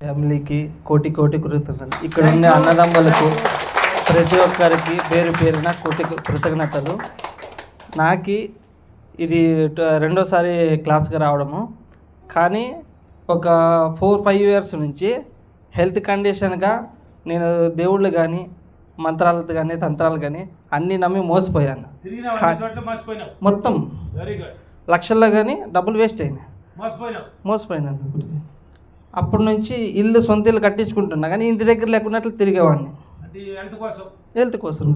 ఫ్యామిలీకి కోటి కోటి కృతజ్ఞతలు. ఇక్కడ ఉండే అన్నదమ్ములకు ప్రతి ఒక్కరికి పేరు పేరున కోటి కృతజ్ఞతలు. నాకు ఇది రెండోసారి క్లాస్కి రావడము, కానీ ఒక 4-5 ఇయర్స్ నుంచి హెల్త్ కండిషన్గా నేను దేవుళ్ళు కానీ మంత్రాలతో కానీ తంత్రాలు కానీ అన్నీ నమ్మి మోసపోయాను. మొత్తం లక్షల్లో కానీ డబ్బులు వేస్ట్ అయినాయి, మోసపోయినాను. అప్పటి నుంచి ఇల్లు సొంత ఇల్లు కట్టించుకుంటున్నా కానీ ఇంటి దగ్గర లేకున్నట్లు తిరిగేవాడిని. హెల్త్ కోసం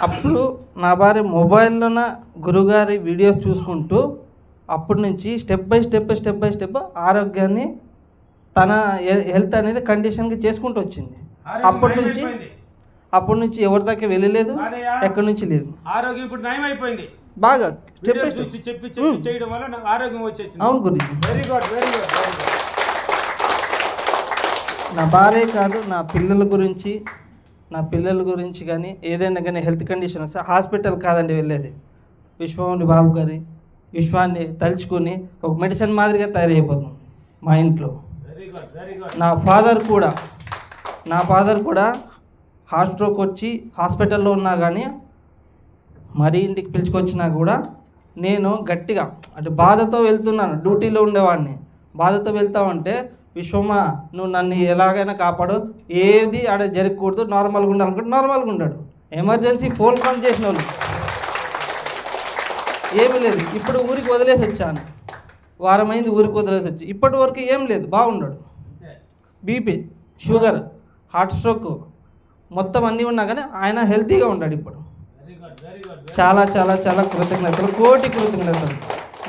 అప్పుడు నా భార్య మొబైల్లోన గురుగారి వీడియోస్ చూసుకుంటూ అప్పటి నుంచి స్టెప్ బై స్టెప్ ఆరోగ్యాన్ని తన హెల్త్ అనేది కండిషన్కి చేసుకుంటూ వచ్చింది. అప్పటి నుంచి ఎవరి దాకా వెళ్ళలేదు, ఎక్కడి నుంచి లేదు. ఆరోగ్యం ఇప్పుడు నయమైపోయింది బాగా చెప్పి చేయడం వల్ల ఆరోగ్యం వచ్చేసింది. అవును గురించి వెరీ గుడ్. నా భార్య కాదు, నా పిల్లల గురించి కానీ ఏదైనా కానీ హెల్త్ కండిషన్ వస్తే హాస్పిటల్ కాదండి వెళ్ళేది, విశ్వాని బాబు గారి విశ్వాన్ని తలుచుకొని ఒక మెడిసిన్ మాదిరిగా తయారైపోతుంది మా ఇంట్లో. నా ఫాదర్ కూడా హార్ట్ స్ట్రోక్ వచ్చి హాస్పిటల్లో ఉన్నా కానీ మరీ ఇంటికి పిలుచుకొచ్చినా కూడా నేను గట్టిగా అంటే బాధతో వెళ్తున్నాను. డ్యూటీలో ఉండేవాడిని, బాధతో వెళ్తా ఉంటే విశ్వమా నువ్వు నన్ను ఎలాగైనా కాపాడు, ఏది ఆడ జరగకూడదు, నార్మల్గా ఉండాలనుకుంటే నార్మల్గా ఉన్నాడు. ఎమర్జెన్సీ ఫోన్ కాల్ చేసిన వాళ్ళు ఏమీ లేదు. ఇప్పుడు ఊరికి వదిలేసి వచ్చాను, వారం అయింది ఊరికి వదిలేసి వచ్చి, ఇప్పటి వరకు ఏం లేదు, బాగున్నాడు. బీపీ, షుగర్, హార్ట్ స్ట్రోక్ మొత్తం అన్నీ ఉన్నా కానీ ఆయన హెల్తీగా ఉన్నాడు ఇప్పుడు. చాలా చాలా చాలా కృతజ్ఞతలు, కోటి కృతజ్ఞతలు.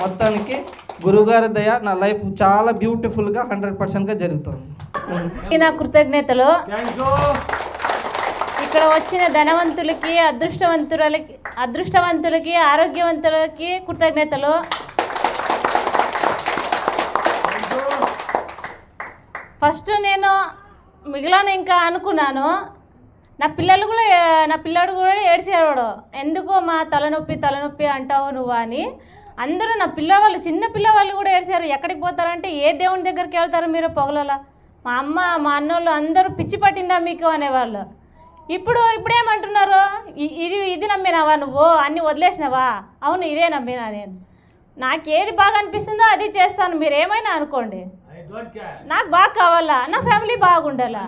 మొత్తానికి గురుగారి దయ నా లైఫ్ చాలా బ్యూటిఫుల్గా 100%గా జరుగుతుంది. నా కృతజ్ఞతలు ఇక్కడ వచ్చిన ధనవంతులకి, అదృష్టవంతులకి, ఆరోగ్యవంతులకి కృతజ్ఞతలు. ఫస్ట్ నేను మిగిలిన ఇంకా అనుకున్నాను, నా పిల్లాడు కూడా ఏడ్చేవాడు, ఎందుకో మా తలనొప్పి అంటావు నువ్వు అని. అందరూ నా చిన్న పిల్లవాళ్ళు కూడా ఏడ్చారు. ఎక్కడికి పోతారంటే ఏ దేవుని దగ్గరికి వెళ్తారు మీరు పొగలలో, మా అమ్మ మా అన్నోళ్ళు అందరూ పిచ్చి పట్టిందా మీకు అనేవాళ్ళు. ఇప్పుడేమంటున్నారు, ఇది నమ్మినావా నువ్వు, అన్నీ వదిలేసినావా? అవును, ఇదే నమ్మినా నేను. నాకేది బాగా అనిపిస్తుందో అది చేస్తాను, మీరు ఏమైనా అనుకోండి, నాకు బాగా కావాలా, నా ఫ్యామిలీ బాగుండాలా.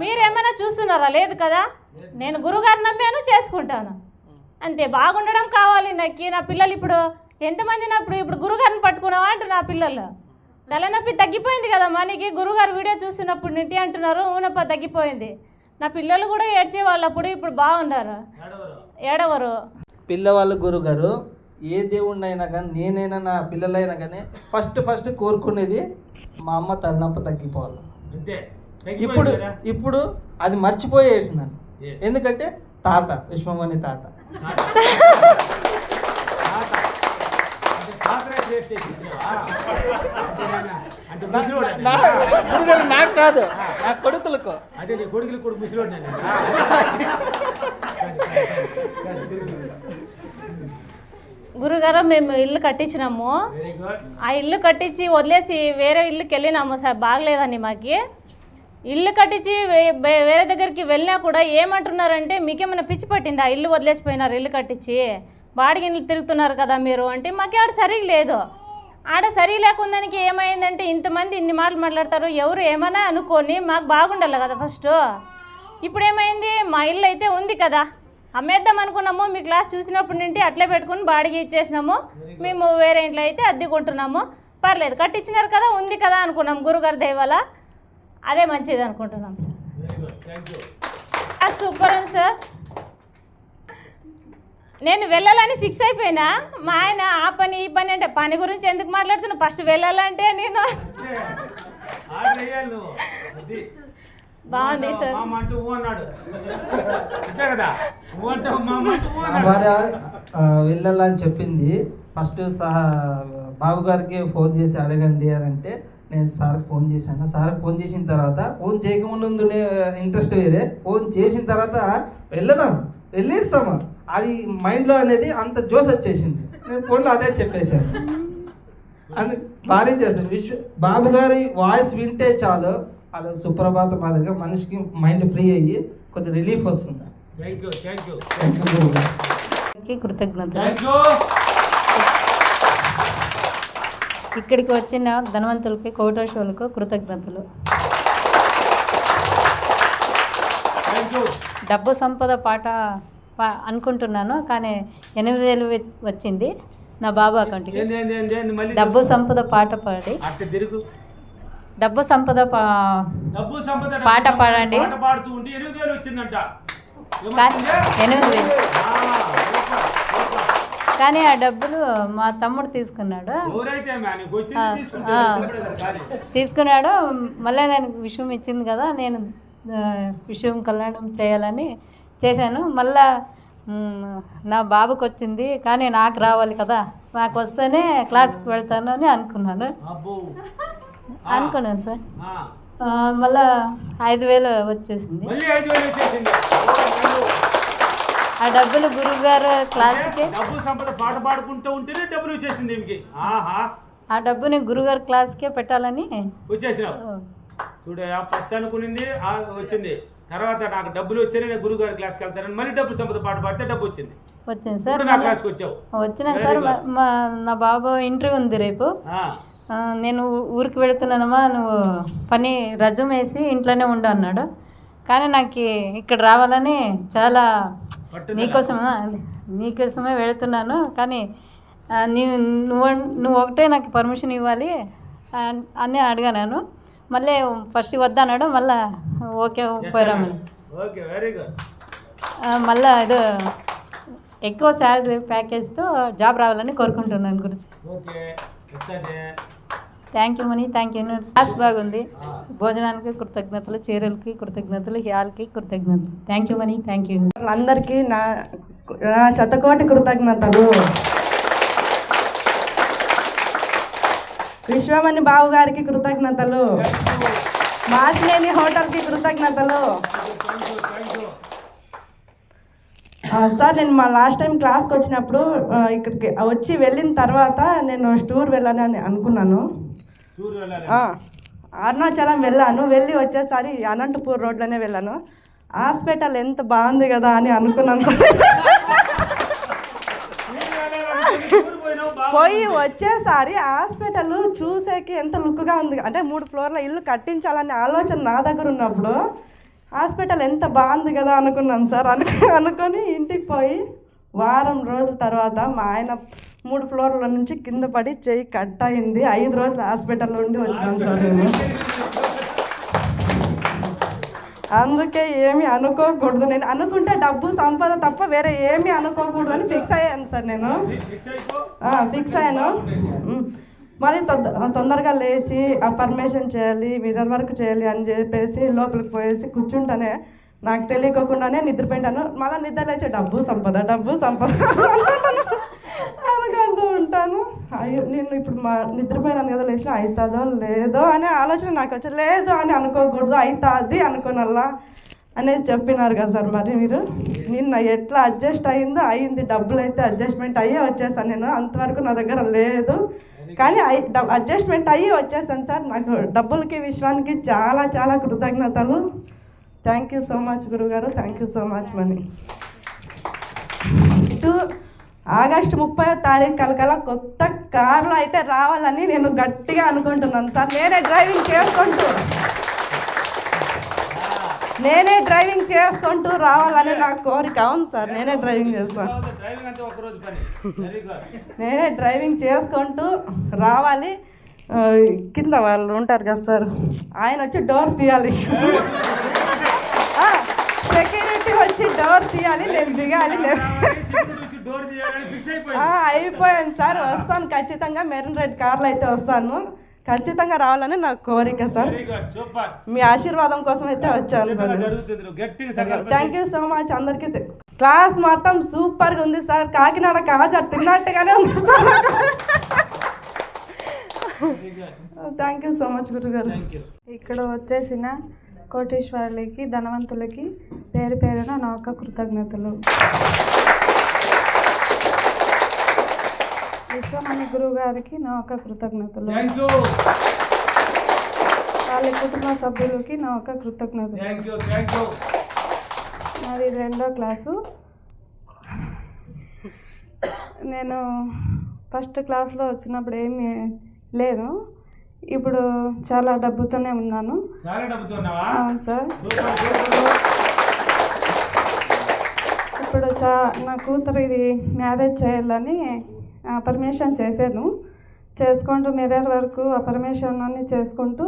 మీరేమైనా చూస్తున్నారా? లేదు కదా. నేను గురుగారు నమ్మాను, చేసుకుంటాను అంతే. బాగుండడం కావాలి నాకు. నా పిల్లలు ఇప్పుడు ఎంతమంది ఇప్పుడు గురుగారిని పట్టుకున్నావా అంటూ నా పిల్లలు తలనొప్పి తగ్గిపోయింది కదా మనకి, గురుగారు వీడియో చూసినప్పుడు నింటి అంటున్నారు, ఊనప్ప తగ్గిపోయింది. నా పిల్లలు కూడా ఏడ్చేవాళ్ళు అప్పుడు, ఇప్పుడు బాగున్నారు, ఏడవరు. పిల్లవాళ్ళు గురుగారు ఏ దేవుడినైనా కానీ నేనైనా నా పిల్లలైనా కానీ ఫస్ట్ కోరుకునేది మా అమ్మ తలనొప్పి తగ్గిపోవాలి. ఇప్పుడు అది మర్చిపోయేసినాను, ఎందుకంటే తాత విశ్వమణి తాత గురుగారు నాకు కాదు, నా కొడుకులకు. గురుగారు మేము ఇల్లు కట్టించినాము, ఆ ఇల్లు కట్టించి వదిలేసి వేరే ఇల్లుకి వెళ్ళినాము సార్, బాగలేదని మాకి. ఇల్లు కట్టించి వేరే దగ్గరికి వెళ్ళినా కూడా ఏమంటున్నారంటే, మీకేమైనా పిచ్చి పట్టింది, ఆ ఇల్లు వదిలేసిపోయినారు, ఇల్లు కట్టించి బాడిగ ఇల్లు తిరుగుతున్నారు కదా మీరు అంటే. మాకు ఆడ సరిగా లేదు, ఆడ సరి లేకుందానికి ఏమైందంటే ఇంతమంది ఇన్ని మాటలు మాట్లాడతారు, ఎవరు ఏమైనా అనుకొని మాకు బాగుండాలి కదా ఫస్ట్. ఇప్పుడు ఏమైంది, మా ఇల్లు అయితే ఉంది కదా, అమ్మేద్దాం అనుకున్నాము, మీ క్లాస్ చూసినప్పటి నుండి అట్లే పెట్టుకుని బాడిగ ఇచ్చేసినాము. మేము వేరే ఇంట్లో అయితే అద్దె కొంటున్నాము, పర్లేదు కట్టించినారు కదా, ఉంది కదా అనుకున్నాం. గురుగారి దయ వల్ల అదే మంచిది అనుకుంటున్నాం సార్. సూపర్ ఉంది సార్. నేను వెళ్ళాలని ఫిక్స్ అయిపోయినా, మా ఆయన ఆ పని ఈ పని అంటే, పని గురించి ఎందుకు మాట్లాడుతున్నా, ఫస్ట్ వెళ్ళాలంటే నేను బాగుంది సార్. భార్య వెళ్ళాలని చెప్పింది. ఫస్ట్ బాబు గారికి ఫోన్ చేసి అడగండి అని అంటే నేను సార్కి ఫోన్ చేశాను. సార్కి ఫోన్ చేసిన తర్వాత, ఫోన్ చేయకముందు ఇంట్రెస్ట్ వేరే, ఫోన్ చేసిన తర్వాత వెళ్ళేస్తాము అది మైండ్లో అనేది అంత జోస్ వచ్చేసింది. నేను ఫోన్లో అదే చెప్పేశాను. అని భారీ చేశారు. బాబు గారి వాయిస్ వింటే చాలు అది సుప్రభాత మాదిరిగా మనిషికి మైండ్ ఫ్రీ అయ్యి కొద్ది రిలీఫ్ వస్తుంది. కృతజ్ఞతలు. ఇక్కడికి వచ్చిన ధనవంతులకి కోటేశ్వరులకు కృతజ్ఞతలు. డబ్బు సంపద పాట అనుకుంటున్నాను కానీ 8,000 వచ్చింది నా బాబు అకౌంట్కి. డబ్బు సంపద పాట పాడి డబ్బు సంపద పాట పాడండి. 8,000 కానీ ఆ డబ్బులు మా తమ్ముడు తీసుకున్నాడు. మళ్ళీ నేను విషయం ఇచ్చింది కదా, నేను విషయం కళ్యాణం చేయాలని చేశాను. మళ్ళా నా బాబుకి వచ్చింది కానీ నాకు రావాలి కదా, నాకు వస్తేనే క్లాస్కి వెళ్తాను అని అనుకున్నాను సార్. మళ్ళా 5,000 వచ్చేసింది. ఆ డబ్బులు గురువుగారు క్లాస్కి ఆ డబ్బుని గురుగారు క్లాస్కే పెట్టాలని చూడ ఫస్ట్ అనుకునింది వచ్చింది. తర్వాత నాకు డబ్బులు వచ్చాయి, నేను గురుగారి క్లాస్కి వెళ్తానని మళ్ళీ డబ్బు సంపద పాట పాడితే డబ్బు వచ్చింది సార్. వచ్చినాను సార్. నా బాబు ఇంటర్వ్యూ ఉంది రేపు. నేను ఊరికి వెళుతున్నానమ్మా, నువ్వు పని రజం వేసి ఇంట్లోనే ఉండు అన్నాడు. కానీ నాకు ఇక్కడ రావాలని చాలా నీకోసమే వెళుతున్నాను కానీ నువ్వు ఒకటే నాకు పర్మిషన్ ఇవ్వాలి అని అడిగాను. మళ్ళీ ఫస్ట్ వద్దన్నాడు, మళ్ళీ ఓకే పోయామని. మళ్ళీ ఏదో ఎక్కువ శాలరీ ప్యాకేజ్తో జాబ్ రావాలని కోరుకుంటున్నాను గురించి. Thank you money, thank you. Class బాగుంది. భోజనానికి కృతజ్ఞతలు, చీరలకి కృతజ్ఞతలు, హ్యాల్కి కృతజ్ఞతలు. Thank you money, thank you. అందరికీ నా శతకోటి కృతజ్ఞతలు. విశ్వమణి బాబు గారికి కృతజ్ఞతలు. మాసినేని హోటల్కి కృతజ్ఞతలు. సార్, నేను మా లాస్ట్ టైం క్లాస్కి వచ్చినప్పుడు ఇక్కడికి వచ్చి వెళ్ళిన తర్వాత నేను టూర్ వెళ్ళాలని అనుకున్నాను. అరుణాచలం వెళ్ళాను. వెళ్ళి వచ్చేసరి అనంతపూర్ రోడ్లోనే వెళ్ళాను. హాస్పిటల్ ఎంత బాగుంది కదా అని అనుకున్నాను. పోయి వచ్చేసారి హాస్పిటల్ చూసేకి ఎంత లుక్గా ఉంది అంటే 3 ఫ్లోర్ల ఇల్లు కట్టించాలనే ఆలోచన నా దగ్గర ఉన్నప్పుడు హాస్పిటల్ ఎంత బాగుంది కదా అనుకున్నాను సార్. అనుకొని ఇంటికి పోయి వారం రోజుల తర్వాత మా ఆయన 3 ఫ్లోర్ల నుంచి కింద పడి చెయ్యి కట్ అయింది. 5 రోజులు హాస్పిటల్లో ఉండి వచ్చినాను సార్ నేను. అందుకే ఏమీ అనుకోకూడదు. నేను అనుకుంటే డబ్బు సంపద తప్ప వేరే ఏమీ అనుకోకూడదు అని ఫిక్స్ అయ్యాను సార్. నేను ఫిక్స్ అయ్యాను. మరి తొందరగా లేచి ఆ పర్మిషన్ చేయాలి, మిర్రర్ వర్క్ చేయాలి అని చెప్పేసి లోపలికి పోయేసి కూర్చుంటానే నాకు తెలియకోకుండానే నిద్రపోయింటాను. మళ్ళీ నిద్ర లేచే డబ్బు సంపద అనుకుంటూ ఉంటాను. అయ్యో, నేను ఇప్పుడు నిద్రపోయినాను కదా, లేచిన అవుతుందో లేదో అనే ఆలోచన నాకు వచ్చి, లేదు అని అనుకోకూడదు, అవుతుంది అనుకోనల్లా అనేది చెప్పినారు కదా సార్. మరి మీరు నిన్న ఎట్లా అడ్జస్ట్ అయింది. డబ్బులు అయితే అడ్జస్ట్మెంట్ అయ్యే వచ్చేసాను నేను. అంతవరకు నా దగ్గర లేదు కానీ అడ్జస్ట్మెంట్ అయ్యి వచ్చేసాను సార్. నాకు డబ్బులకి విశ్వానికి చాలా చాలా కృతజ్ఞతలు. థ్యాంక్ యూ సో మచ్ గురుగారు. Thank you so much Mani. August 30వ తారీఖు కలకల కొత్త కార్లో అయితే రావాలని నేను గట్టిగా అనుకుంటున్నాను సార్. నేనే డ్రైవింగ్ చేసుకుంటూ రావాలని నా కోరిక. అవును సార్, నేనే డ్రైవింగ్ చేస్తాను. నేనే డ్రైవింగ్ చేసుకుంటూ రావాలి. కింద వాళ్ళు ఉంటారు కదా సార్, ఆయన వచ్చి డోర్ తీయాలి, సెక్యూరిటీ వచ్చి డోర్ తీయాలి, నేను దిగాలి. అయిపోయాను సార్. వస్తాను ఖచ్చితంగా. మెరూన్ రెడ్ కార్లో అయితే వస్తాను. ఖచ్చితంగా రావాలని నా కోరిక సార్. మీ ఆశీర్వాదం కోసం అయితే వచ్చాను sir. Thank you so much అందరికీ. క్లాస్ మొత్తం సూపర్గా ఉంది సార్. కాకినాడ కాజా తిన్నట్టుగానే ఉంది sir. Thank you so much గురుగారు. ఇక్కడ వచ్చేసిన కోటీశ్వరులకి, ధనవంతులకి పేరు పేరున నా యొక్క కృతజ్ఞతలు. విశ్వమణి గురువు గారికి నా యొక్క కృతజ్ఞతలు. Thank you. వాళ్ళ కుటుంబ సభ్యులకి నా యొక్క కృతజ్ఞతలు. Thank you. Thank you. నాది 2వ క్లాసు. నేను ఫస్ట్ క్లాస్లో వచ్చినప్పుడు ఏమీ లేదు, ఇప్పుడు చాలా డబ్బుతోనే ఉన్నాను. చాలా డబ్బుతున్నావా? అవును సార్. ఇప్పుడు నా కూతురు ఇది మ్యారేజ్ చేయాలని పర్మిషన్ చేశాను. చేసుకుంటూ మెరేజ్ వరకు ఆ పర్మిషన్ అన్నీ చేసుకుంటూ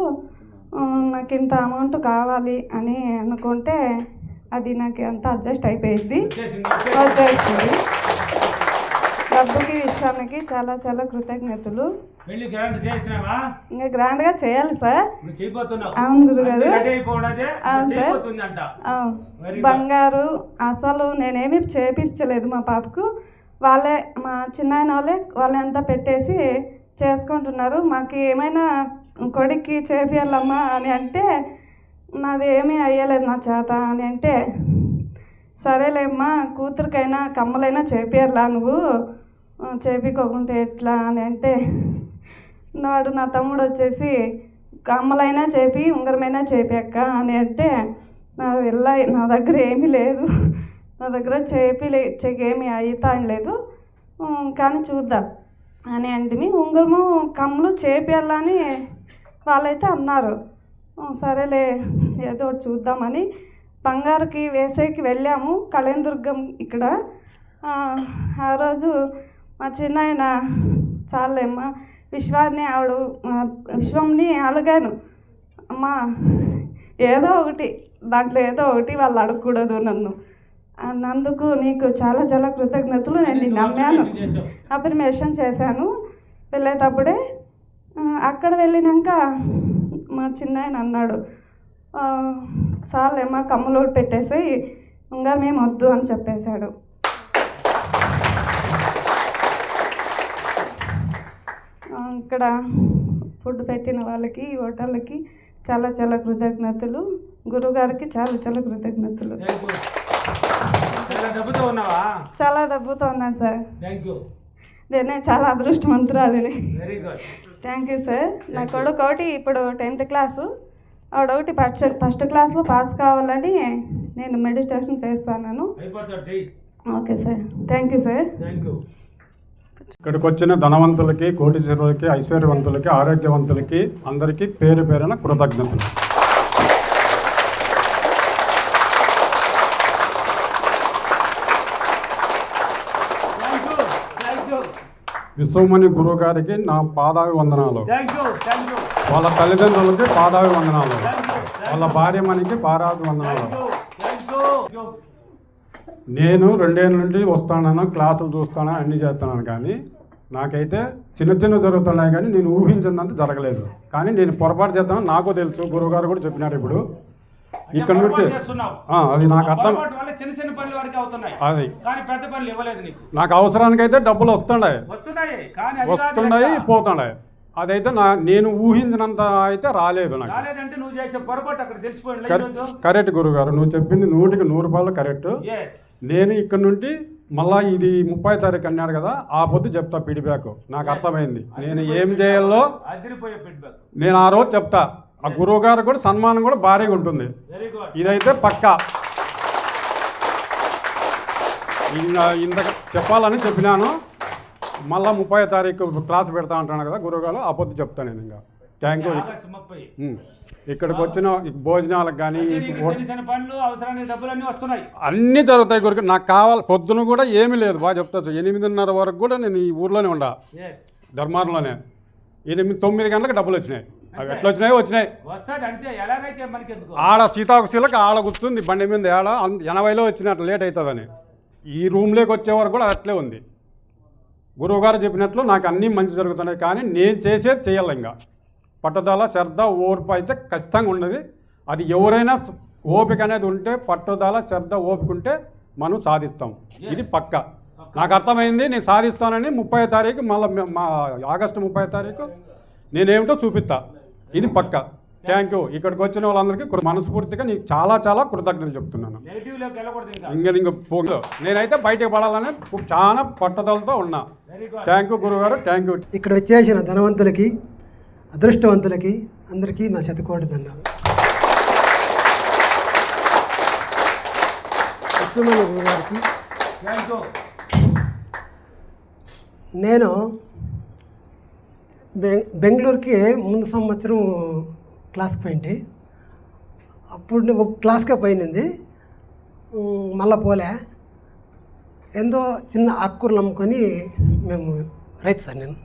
నాకు ఇంత అమౌంట్ కావాలి అని అనుకుంటే అది నాకు అంతా అడ్జస్ట్ అయిపోయింది, వచ్చేస్తుంది. డబ్బుకి విషయానికి చాలా చాలా కృతజ్ఞతలు. పెళ్లి గ్రాండ్ చేసినావా? ఇంకా గ్రాండ్గా చేయాలి సార్. నువ్వు చేయబోతున్నావు. అవును గురుగారు. అవును సార్. బంగారు అసలు నేనేమి చేపించలేదు మా పాపకు. వాళ్ళే మా చిన్నాయన వాళ్ళే అంతా పెట్టేసి చేసుకుంటున్నారు. మాకు ఏమైనా కొడుక్కి చేపియాలమ్మా అని అంటే నాది ఏమీ అయ్యలేదు నా చేత అని అంటే, సరేలేమ్మా కూతురికైనా కమ్మలైనా చేపియాలా, నువ్వు చేపించుకోకుంటే ఎట్లా అని అంటే, నాడు నా తమ్ముడు వచ్చేసి కమ్మలైనా చేపి ఉంగరమైనా చేపాక అని అంటే, నా దగ్గర ఏమీ లేదు, నా దగ్గర ఏమీ అవుతా లేదు, కానీ చూద్దాం అని అంటే ఉంగరము కమ్మలు చేపియాలని వాళ్ళైతే అన్నారు. సరేలే ఏదో ఒకటి చూద్దామని బంగారుకి వేసేకి వెళ్ళాము కళ్యాణదుర్గం ఇక్కడ. ఆ రోజు మా చిన్నాయన చాలేమ్మా విశ్వంని అడిగాను, అమ్మా ఏదో ఒకటి దాంట్లో ఏదో ఒకటి వాళ్ళు అడగకూడదు నన్ను, అందుకు నీకు చాలా చాలా కృతజ్ఞతలు, నేను నిన్ను నమ్మాను, అఫర్మేషన్ చేశాను. వెళ్ళేటప్పుడే అక్కడ వెళ్ళినాక మా చిన్నాయన అన్నాడు, చాలేమ్మా కమ్ములు పెట్టేసి ఉంగరం ఏం వద్దు అని చెప్పేశాడు. ఇక్కడ ఫుడ్ పెట్టిన వాళ్ళకి హోటళ్ళకి చాలా చాలా కృతజ్ఞతలు, గురువుగారికి చాలా చాలా కృతజ్ఞతలు. చాలా డబ్బుతో ఉన్నాను సార్. నేనే చాలా అదృష్టవంతురాలిని. Thank you sir. నా కొడుకు ఒకటి ఇప్పుడు 10th క్లాసు, ఆవిడొకటి ఫస్ట్ క్లాస్లో పాస్ కావాలని నేను మెడిటేషన్ చేస్తాను. Okay sir. Thank you sir. ఇక్కడికి వచ్చిన ధనవంతులకి, కోటీశ్వరులకి, ఐశ్వర్యవంతులకి, ఆరోగ్యవంతులకి అందరికీ పేరు పేరున కృతజ్ఞతలు. విశ్వమణి గురువు గారికి నా పాదావి వందనాలు, వాళ్ళ తల్లిదండ్రులకి పాదావి వందనాలు, వాళ్ళ భార్యమణికి పాదావి వందనాలు. నేను 2 ఏళ్ళ నుండి వస్తాను, క్లాసులు చూస్తాను, అన్నీ చేస్తున్నాను, కానీ నాకైతే చిన్న జరుగుతున్నాయి, కానీ నేను ఊహించినంత జరగలేదు. కానీ నేను పొరపాటు చేస్తాను నాకు తెలుసు, గురువుగారు కూడా చెప్పినారు. ఇప్పుడు ఇక్కడ నుండి అది నాకు అర్థం, అది నాకు అవసరానికైతే డబ్బులు వస్తున్నాయి పోతున్నాయి, అదైతే నేను ఊహించినంత అయితే రాలేదు నాకు. కరెక్ట్ గురుగారు, నువ్వు చెప్పింది 100కి 100 కరెక్ట్. నేను ఇక్కడ నుండి మళ్ళా ఇది 30వ తారీఖు అన్నాడు కదా, ఆ పొద్దు చెప్తా ఫీడ్బ్యాక్. నాకు అర్థమైంది నేను ఏం చేయాలో, నేను ఆ రోజు చెప్తా. ఆ గురువు గారు కూడా సన్మానం కూడా భారీగా ఉంటుంది, ఇదైతే పక్కా. ఇంత చెప్పాలని చెప్పినాను. మళ్ళీ 30వ తారీఖు క్లాస్ పెడతా అంటాను కదా గురువుగారు, ఆ పొద్దు చెప్తాను నేను. ఇంకా థ్యాంక్ యూ. ఇక్కడికి వచ్చిన భోజనాలకు కానీ అన్నీ జరుగుతాయి గురుగారు. నాకు కావాలి, పొద్దున కూడా ఏమీ లేదు, బాగా చెప్తా. 8:30 వరకు కూడా నేను ఈ ఊర్లోనే ఉండా, ధర్మారంలోనే. 8-9 గంటలకు డబ్బులు వచ్చినాయి. అవి ఎట్లా వచ్చినాయి ఆడ సీతాకుశీలకు ఆడ కూర్చుంది బండి మీద, ఆడ 80లో వచ్చినట్లు లేట్ అవుతుందని. ఈ రూమ్లోకి వచ్చే వరకు కూడా అట్లే ఉంది. గురువుగారు చెప్పినట్లు నాకు అన్నీ మంచి జరుగుతున్నాయి, కానీ నేను చేసేది చేయాలి. ఇంకా పట్టుదల, శ్రద్ధ, ఓర్పు అయితే ఖచ్చితంగా ఉన్నది. అది ఎవరైనా ఓపిక అనేది ఉంటే, పట్టుదల, శ్రద్ధ, ఓపిక ఉంటే మనం సాధిస్తాం. ఇది పక్క. నాకు అర్థమైంది, నేను సాధిస్తానని. 30వ తారీఖు మళ్ళీ ఆగస్టు 30వ తారీఖు నేనేమిటో చూపిస్తా, ఇది పక్క. Thank you. ఇక్కడికి వచ్చిన వాళ్ళందరికీ మనస్ఫూర్తిగా నీకు చాలా చాలా కృతజ్ఞతలు చెప్తున్నాను. నెగిటివ్లోకి వెళ్ళకూడదు ఇంకా. ఇంక నేనైతే బయటకు పడాలని చాలా పట్టుదలతో ఉన్నా. Very good. థ్యాంక్ యూ గురుగారు, థ్యాంక్ యూ. ఇక్కడ వచ్చేసిన ధనవంతులకి అదృష్టవంతులకి అందరికీ నా శతకోటి దండాలు. విశ్వమైన గురువు గారికి థ్యాంక్ యూ. నేను బెంగళూరుకి ముందు సంవత్సరం క్లాస్కి పోయింది. అప్పుడు ఒక క్లాస్కే పోయినది, మళ్ళా పోలే. ఏందో చిన్న ఆకుకూరలు అమ్ముకొని మేము రైతు సార్ నేను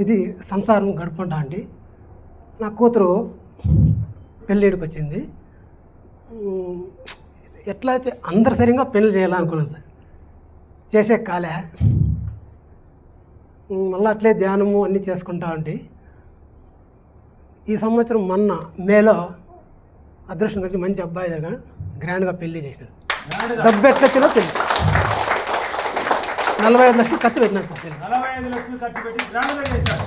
ఇది సంసారం గడుపుకుంటా అండి. నా కూతురు పెళ్ళిడికి వచ్చింది. ఎట్లా అందరు సరిగ్గా పెళ్ళి చేయాలనుకున్నాను సార్, చేసే కాలే. మళ్ళీ అట్లే ధ్యానము అన్నీ చేసుకుంటా ఉండి ఈ సంవత్సరం మొన్న మేలో అదృష్టం వచ్చి మంచి అబ్బాయి దగ్గర గ్రాండ్గా పెళ్లి చేసినారు. డబ్బు ఎట్లా వచ్చిందో తెలియదు. 45 లక్షలు ఖర్చు పెట్టినారు సార్. 45 లక్షలు ఖర్చు పెట్టి గ్రాండ్గా చేశారు.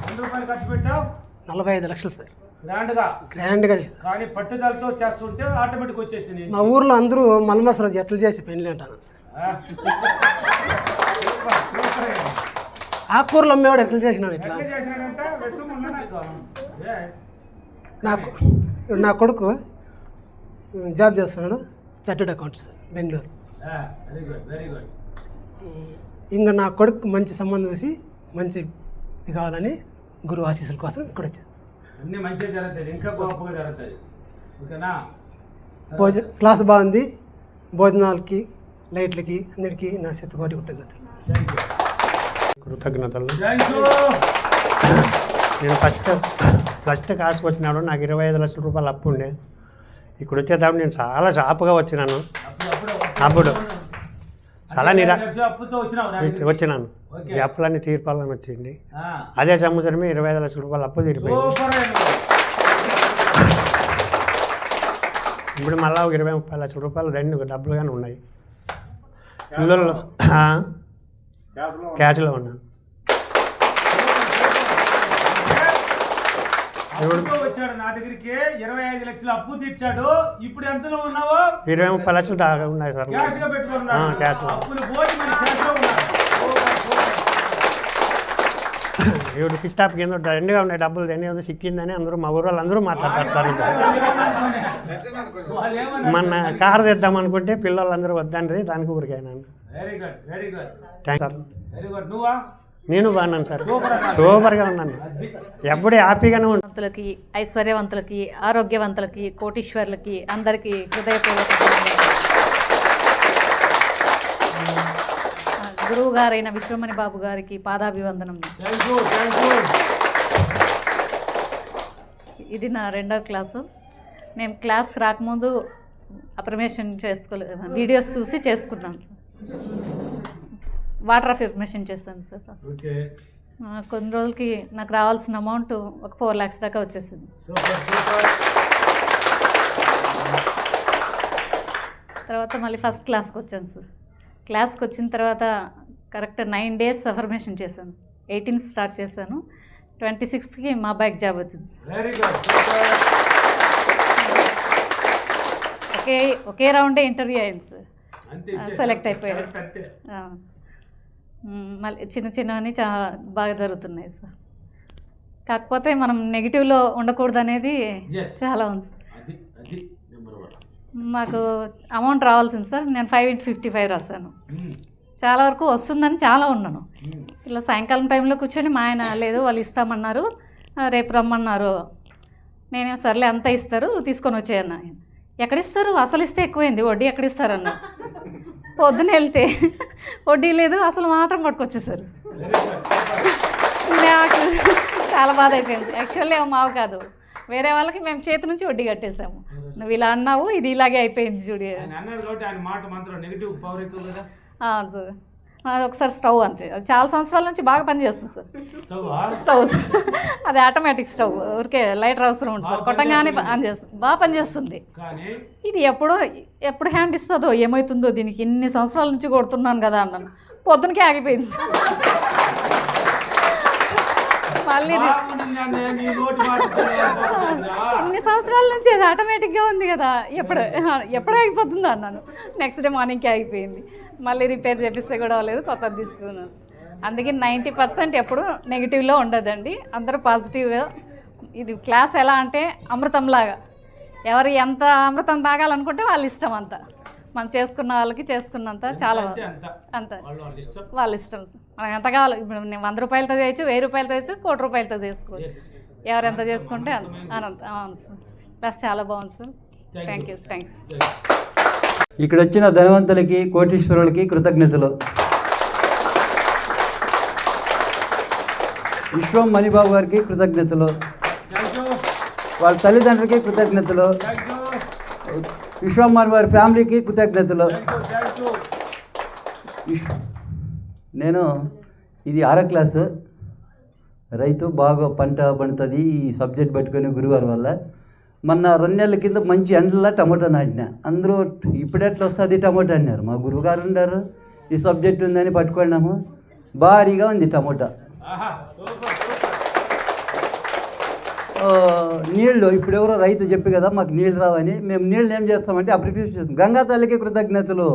ఎన్ని రూపాయలు ఖర్చు పెట్టావు? 45 లక్షలు సార్. గ్రాండ్గా చేశారు. కానీ పట్టుదలతో చేస్తుంటే ఆటోమేటిక్ వచ్చేసింది. మా ఊర్లో అందరూ మల్మస్ రోజు ఎట్లా చేసి పెళ్లి అంటారు సార్. ఆకుకూరలు అమ్మేవాడు ఎట్లా చేసినాడు ఇట్లా. నాకు నా కొడుకు జాబ్ చేస్తున్నాడు, చార్టెడ్ అకౌంట్ సార్, బెంగళూరు. ఇంకా నా కొడుకు మంచి సంబంధం వేసి మంచి ఇది కావాలని గురువు ఆశీస్సుల కోసం ఇక్కడ వచ్చాను. అన్నీ మంచిగా జరుగుతాయి, ఇంకా గొప్పగా జరుగుతాయి. ఓకేనా? క్లాస్ బాగుంది. భోజనాలకి లైట్లకి అన్నిటికీ నా శతకోటి కృతజ్ఞతలు. నేను ఫస్ట్ క్లాస్కి వచ్చినాడు. నాకు 25 లక్షల రూపాయలు అప్పు ఉండే. ఇక్కడ వచ్చేటప్పుడు నేను చాలా షాప్గా వచ్చినాను. అప్పుడు చాలా వచ్చినాను. ఈ అప్పులన్నీ తీర్పాలని వచ్చింది. అదే సంవత్సరమే 25 లక్షల రూపాయలు అప్పు తీరిపోయింది. ఇప్పుడు మళ్ళీ 20-30 లక్షల రూపాయలు డబ్బులుగానే ఉన్నాయి. పిల్లలు క్యాష్లో ఉన్నాను. వచ్చాడు నా దగ్గరికి, 25 లక్షలు అప్పు తీర్చాడు. ఇప్పుడు ఎంతలో ఉన్నావు? 20-30 లక్షలు దాకా ఉన్నాయి సార్. క్యాష్ గా పెట్టుకున్నాడు. క్యాష్లో. అప్పులు పోయి మరి క్యాష్లో ఉన్నాడు. ఇప్పుడు స్టాప్కి ఏందో రెండుగా ఉన్నాయి డబ్బులు. ఎన్ని సిక్కిందని అందరూ మా ఊరు వాళ్ళందరూ మాట్లాడతారు సార్. మొన్న కారు తెద్దామనుకుంటే పిల్లలందరూ వద్దండ్రి, దానికి ఊరికైనాను. Very good, very good. Thanks sir. Very good. నువ్వా? నేను బాగున్నాను సార్, సూపర్గా ఉన్నాను. ఎప్పుడూ హ్యాపీగానే ఉన్నాను. వంతులకి, ఐశ్వర్యవంతులకి, ఆరోగ్యవంతులకి, కోటీశ్వర్లకి అందరికీ హృదయపూర్వక గురువు గారైన విశ్వమణి బాబు గారికి పాదాభివందనం. ఇది నా 2వ క్లాసు. నేను క్లాస్కి రాకముందు అప్రమేషన్ చేసుకోలేదు, వీడియోస్ చూసి చేసుకున్నాను సార్. వాటర్ అఫర్మేషన్ చేస్తాను సార్. ఫస్ట్ కొన్ని రోజులకి నాకు రావాల్సిన అమౌంట్ ఒక 4 lakhs దాకా వచ్చేసింది. తర్వాత మళ్ళీ ఫస్ట్ క్లాస్కి వచ్చాను సార్. క్లాస్కి వచ్చిన తర్వాత కరెక్ట్ 9 days అఫర్మేషన్ చేశాను. 18th స్టార్ట్ చేశాను. 26th మా అబ్బాయికి జాబ్ వచ్చింది సార్. ఒకే రౌండే ఇంటర్వ్యూ అయింది సార్. సెలెక్ట్ అయిపోయాడు. మళ్ళీ చిన్నవన్నీ చాలా బాగా జరుగుతున్నాయి సార్. కాకపోతే మనం నెగిటివ్లో ఉండకూడదు అనేది చాలా ఉంది సార్. మాకు అమౌంట్ రావాల్సింది సార్. నేను 5/55 రాశాను. చాలా వరకు వస్తుందని చాలా ఉన్నాను. ఇలా సాయంకాలం టైంలో కూర్చొని మా ఆయన లేదు వాళ్ళు ఇస్తామన్నారు, రేపు రమ్మన్నారు. నేనే సర్లే అంతా ఇస్తారు తీసుకొని వచ్చాయన్న. ఎక్కడిస్తారు, అసలు ఇస్తే ఎక్కువైంది, వడ్డీ ఎక్కడిస్తారన్న. పొద్దున వెళ్తే వడ్డీ లేదు, అసలు మాత్రం పట్టుకొచ్చేసారు. నాకు చాలా బాధ అయిపోయింది. యాక్చువల్లీ మావు కాదు, వేరే వాళ్ళకి మేము చేతి నుంచి వడ్డీ కట్టేసాము. నువ్వు ఇలా అన్నావు, ఇది ఇలాగే అయిపోయింది చూడు. సార్ అది ఒకసారి స్టవ్ అంతే, అది చాలా సంవత్సరాల నుంచి బాగా పనిచేస్తుంది సార్. స్టవ్ అది ఆటోమేటిక్ స్టవ్, ఊరికే లైటర్ అవసరం ఉంటుంది సార్. కొట్టంగానే బాగా పనిచేస్తుంది. ఇది ఎప్పుడు హ్యాండ్ ఇస్తుందో ఏమవుతుందో, దీనికి ఇన్ని సంవత్సరాల నుంచి కొడుతున్నాను కదా అన్నాను. పొద్దునకే ఆగిపోయింది. మళ్ళీ ఇది బాగుంది అన్నయ్య, నీ నోటి మాట ఇన్ని సంవత్సరాల నుంచి అది ఆటోమేటిక్గా ఉంది కదా, ఎప్పుడో అయిపోతుందో అన్నాను. నెక్స్ట్ డే మార్నింగ్కి అయిపోయింది. మళ్ళీ రిపేర్ చేపిస్తే కూడా అవ్వలేదు, కొత్తది తీసుకున్నాను. అందుకే 90% ఎప్పుడు నెగిటివ్లో ఉండదండి, అందరూ పాజిటివ్గా. ఇది క్లాస్ ఎలా అంటే అమృతంలాగా, ఎవరు ఎంత అమృతం తాగాలనుకుంటే వాళ్ళ ఇష్టం అంత. మనం చేసుకున్న వాళ్ళకి చేసుకున్నంత చాలా అంత వాళ్ళ ఇష్టం. మనకు ఎంత కావాలి, ఇప్పుడు నేను 100 రూపాయలతో చేయొచ్చు, 1000 రూపాయలతో చేయొచ్చు, 1 కోటి రూపాయలతో చేసుకోవచ్చు. ఎవరు ఎంత చేసుకుంటే అనంత. అవును సార్, క్లాస్ చాలా బాగుంది సార్. థ్యాంక్స్. ఇక్కడ వచ్చిన ధనవంతులకి, కోటీశ్వరులకి కృతజ్ఞతలు. విశ్వం మణిబాబు గారికి కృతజ్ఞతలు, వాళ్ళ తల్లిదండ్రులకి కృతజ్ఞతలు, విశ్వమ్మ వారి ఫ్యామిలీకి కృతజ్ఞతలు. నేను ఇది 6వ క్లాసు, రైతు బాగా పంట పండుతుంది ఈ సబ్జెక్ట్ పట్టుకొని గురువారి వల్ల. మొన్న 2 నెలల కింద మంచి ఎండలా టమాటా నాటిన, అందరూ ఇప్పుడెట్లా వస్తుంది టమాటా అన్నారు. మా గురువుగారు ఉన్నారు, ఈ సబ్జెక్ట్ ఉందని పట్టుకున్నాము, భారీగా ఉంది టమాటా. నీళ్ళు ఇప్పుడు ఎవరో రైతు చెప్పి కదా మాకు నీళ్ళు రావని, మేము నీళ్ళు ఏం చేస్తామంటే అప్రిషియేట్ చేస్తాం. గంగా తల్లికి కృతజ్ఞతలు,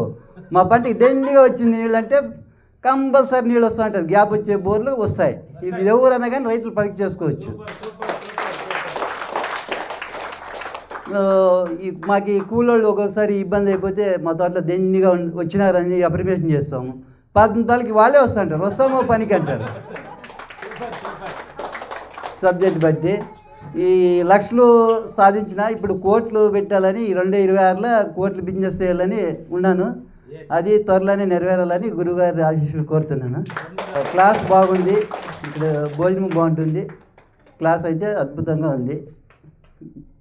మా పంటకి దండిగా వచ్చింది నీళ్ళు అంటే కంపల్సరీ నీళ్ళు వస్తూ ఉంటుంది, గ్యాప్ వచ్చే బోర్లు వస్తాయి. ఇది ఎవరైనా కానీ రైతులు పరీక్ష చేసుకోవచ్చు. మాకు ఈ కూలోళ్ళు ఒక్కొక్కసారి ఇబ్బంది అయిపోతే మా తోటలో దండిగా వచ్చినారని అప్రిషియేషన్ చేస్తాము. 14 వాళ్ళే వస్తుంటారు, వస్తామో పనికి అంటారు. సబ్జెక్ట్ బట్టి ఈ లక్షలు సాధించిన ఇప్పుడు కోట్లు పెట్టాలని 2026లో కోట్లు బిజినెస్ చేయాలని ఉన్నాను. అది త్వరలోనే నెరవేరాలని గురువుగారి ఆశీస్సులు కోరుతున్నాను. క్లాస్ బాగుంది, ఇక్కడ భోజనం బాగుంటుంది, క్లాస్ అయితే అద్భుతంగా ఉంది.